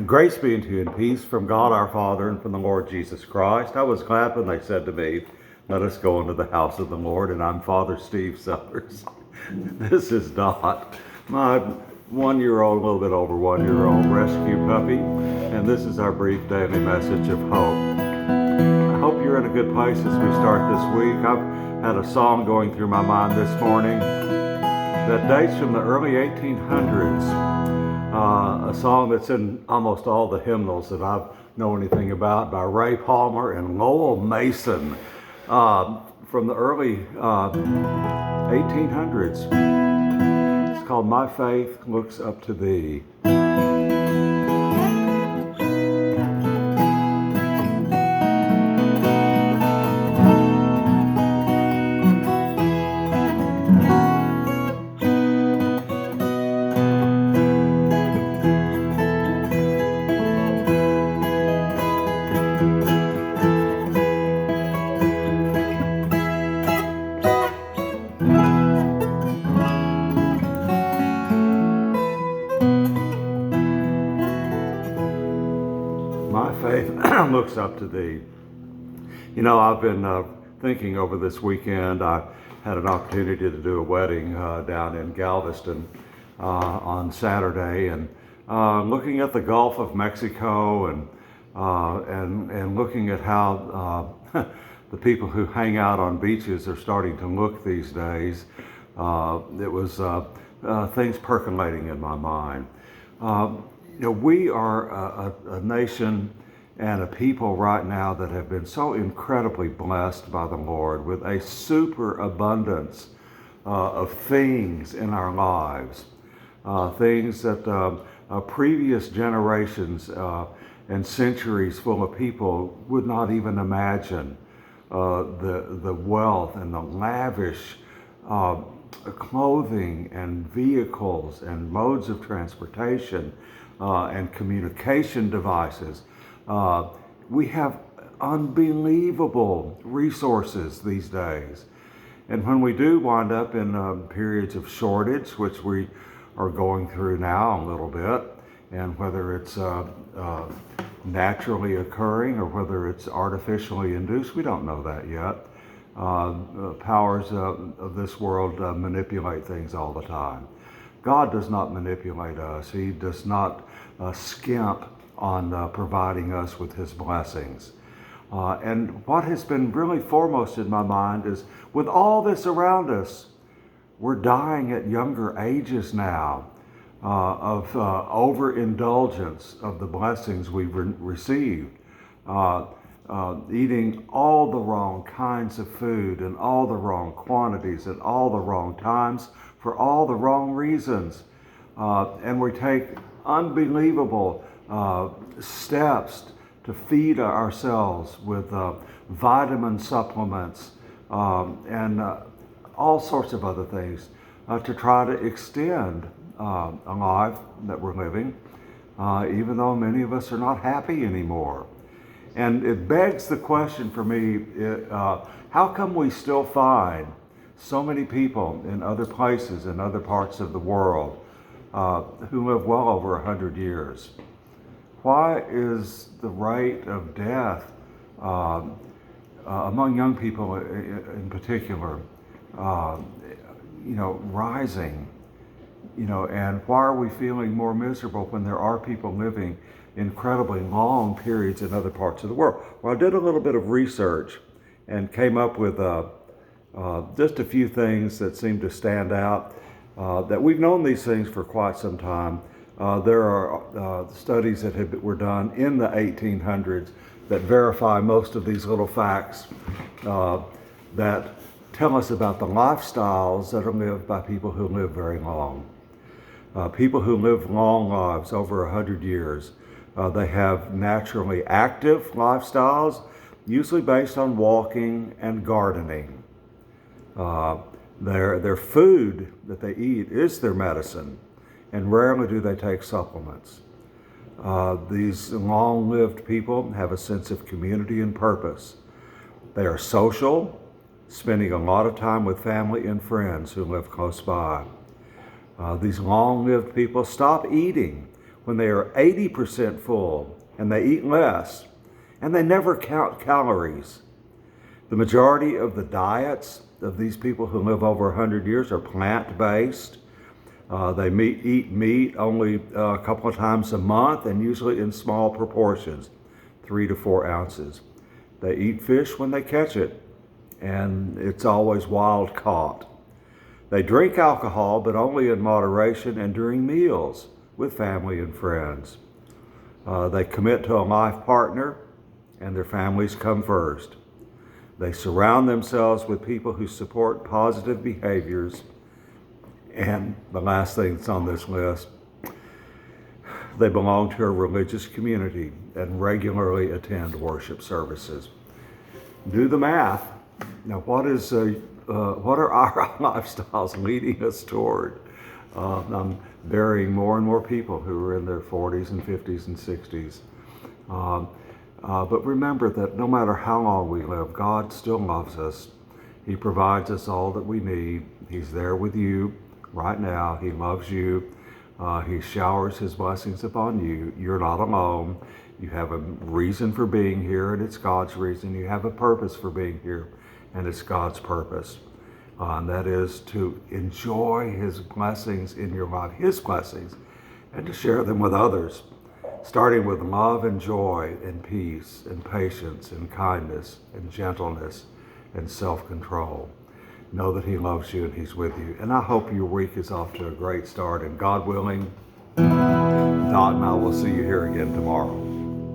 Grace be unto you and peace from God our Father and from the Lord Jesus Christ. I was glad when they said to me, let us go into the house of the Lord, and I'm Father Steve Sellers. This is Dot, my 1-year-old, a little bit over 1-year-old rescue puppy, and this is our brief daily message of hope. I hope you're in a good place as we start this week. I've had a song going through my mind this morning that dates from the early 1800s. A song that's in almost all the hymnals that I know anything about, by Ray Palmer and Lowell Mason, from the early 1800s. It's called My Faith Looks Up to Thee. My faith looks up to thee. You know, I've been thinking over this weekend. I had an opportunity to do a wedding down in Galveston on Saturday, and looking at the Gulf of Mexico and looking at how the people who hang out on beaches are starting to look these days. It was things percolating in my mind. We are a nation and a people right now that have been so incredibly blessed by the Lord with a superabundance of things in our lives, things that previous generations and centuries full of people would not even imagine. The wealth and the lavish clothing and vehicles and modes of transportation and communication devices. We have unbelievable resources these days. And when we do wind up in periods of shortage, which we are going through now a little bit, and whether it's naturally occurring or whether it's artificially induced, we don't know that yet. Powers of this world manipulate things all the time. God does not manipulate us. He does not skimp on providing us with his blessings. And what has been really foremost in my mind is, with all this around us, we're dying at younger ages now of overindulgence of the blessings we've received. Eating all the wrong kinds of food in all the wrong quantities at all the wrong times for all the wrong reasons. And we take unbelievable steps to feed ourselves with vitamin supplements and all sorts of other things to try to extend a life that we're living, even though many of us are not happy anymore. And it begs the question for me, how come we still find so many people in other places, in other parts of the world, who live well over 100 years? Why is the rate of death among young people in particular, rising? And why are we feeling more miserable when there are people living incredibly long periods in other parts of the world? Well, I did a little bit of research and came up with just a few things that seem to stand out. That we've known these things for quite some time. There are studies that were done in the 1800s that verify most of these little facts that tell us about the lifestyles that are lived by people who live very long. People who live long lives, over 100 years, they have naturally active lifestyles, usually based on walking and gardening. Their food that they eat is their medicine, and rarely do they take supplements. These long-lived people have a sense of community and purpose. They are social, spending a lot of time with family and friends who live close by. These long-lived people stop eating when they are 80% full and they eat less and they never count calories. The majority of the diets of these people who live over 100 years are plant-based. They eat meat only a couple of times a month and usually in small proportions, 3 to 4 ounces. They eat fish when they catch it, and it's always wild caught. They drink alcohol, but only in moderation and during meals with family and friends. They commit to a life partner, and their families come first. They surround themselves with people who support positive behaviors. And the last thing that's on this list, they belong to a religious community and regularly attend worship services. Do the math. Now, what are our lifestyles leading us toward? I'm burying more and more people who are in their 40s and 50s and 60s. But remember that no matter how long we live, God still loves us. He provides us all that we need. He's there with you right now. He loves you. He showers his blessings upon you. You're not alone. You have a reason for being here, and it's God's reason. You have a purpose for being here, and it's God's purpose. And that is to enjoy his blessings in your life, his blessings, and to share them with others, starting with love and joy and peace and patience and kindness and gentleness and self-control. Know that he loves you and he's with you. And I hope your week is off to a great start. And God willing, Dot and I will see you here again tomorrow.